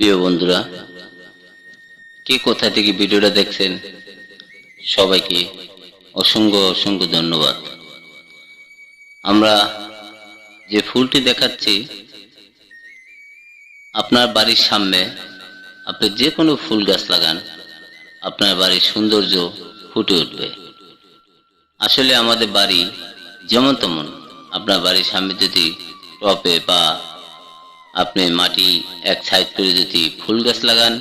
প্রিয় বন্ধুরা, কে কোথা থেকে ভিডিওটা দেখছেন সবাইকে অসংখ্য অসংখ্য ধন্যবাদ। আমরা যে ফুলটি দেখাচ্ছি আপনার বাড়ির সামনে আপনি যে কোনো ফুল গাছ লাগান, আপনার বাড়ির সৌন্দর্য ফুটে উঠবে। আসলে আমাদের বাড়ি যেমন তেমন, আপনার বাড়ির সামনে যদি টবে বা আপনি মাটি এক সাইড করে যদি ফুল গাছ লাগান,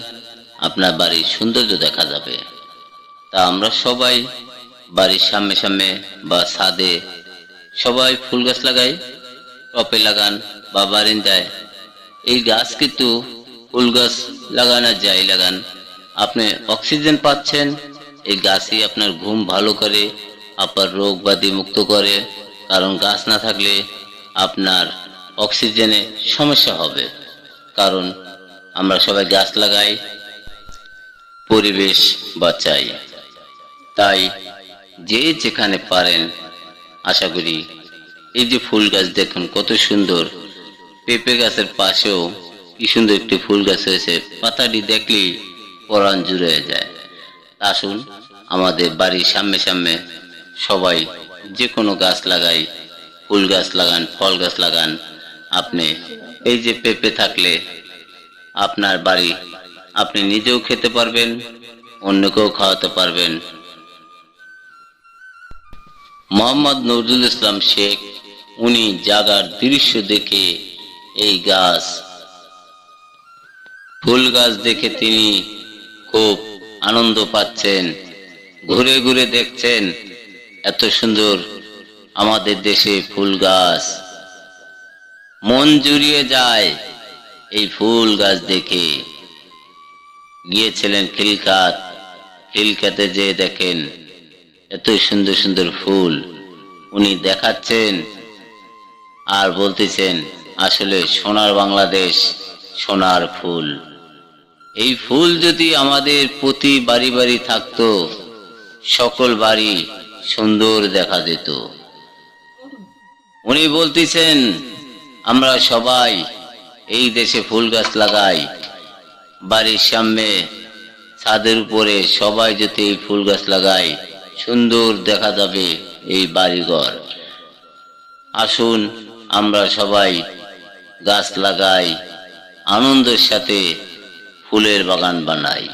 আপনার বাড়ির সৌন্দর্য দেখা যাবে। তা আমরা সবাই বাড়ির সামনে সামনে বা ছাদে সবাই ফুল গাছ লাগাই, টবে লাগান বা বারান্দায়। এই গাছ কিন্তু ফুল গাছ লাগানো যাই লাগান, আপনি অক্সিজেন পাচ্ছেন। এই গাছই আপনার ঘুম ভালো করে, আপনার রোগ ব্যাধি মুক্ত করে। কারণ গাছ না থাকলে আপনার অক্সিজেনে সমস্যা হবে। কারণ আমরা সবাই গাছ লাগাই, পরিবেশ বাঁচাই। তাই যে যেখানে পারেন, আশা করি এই যে ফুল গাছ দেখুন কত সুন্দর, পেঁপে গাছের পাশেও কি সুন্দর একটি ফুল গাছ হয়েছে, পাতাটি দেখলেই পরাণ জুড়ে যায়। আসুন আমাদের বাড়ির সামনে সামনে সবাই যে কোনো গাছ লাগাই, ফুল গাছ লাগান, ফল গাছ লাগান। আপনি এই যে পেঁপে থাকলে আপনার বাড়ি আপনি নিজেও খেতে পারবেন, অন্যকেও খাওয়াতে পারবেন। মোহাম্মদ নজরুল ইসলাম শেখ, উনি জাগার দৃশ্য দেখে এই গাছ ফুল গাছ দেখে তিনি খুব আনন্দ পাচ্ছেন। ঘুরে ঘুরে দেখছেন এত সুন্দর আমাদের দেশে ফুল গাছ, মন জুড়িয়ে যায় এই ফুল গাছ দেখে। গিয়েছিলেন খিলখাত, খিলখাতে যে দেখেন এত সুন্দর সুন্দর ফুল উনি দেখাচ্ছেন আর বলতেছেন আসলে সোনার বাংলাদেশ, সোনার ফুল। এই ফুল যদি আমাদের প্রতি বাড়ি বাড়ি থাকতো, সকল বাড়ি সুন্দর দেখা যেত। উনি বলতেছেন আমরা সবাই এই দেশে ফুল গাছ লাগাই, বাড়ির সামনে ছাদের উপরে সবাই যদি এই ফুল গাছ লাগাই, সুন্দর দেখা যাবে এই বাড়িঘর। আসুন আমরা সবাই গাছ লাগাই, আনন্দের সাথে ফুলের বাগান বানাই।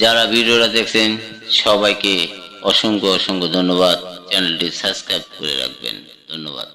যারা ভিডিওটা দেখছেন সবাইকে অসংখ্য অসংখ্য ধন্যবাদ। চ্যানেলটি সাবস্ক্রাইব করে রাখবেন। ধন্যবাদ।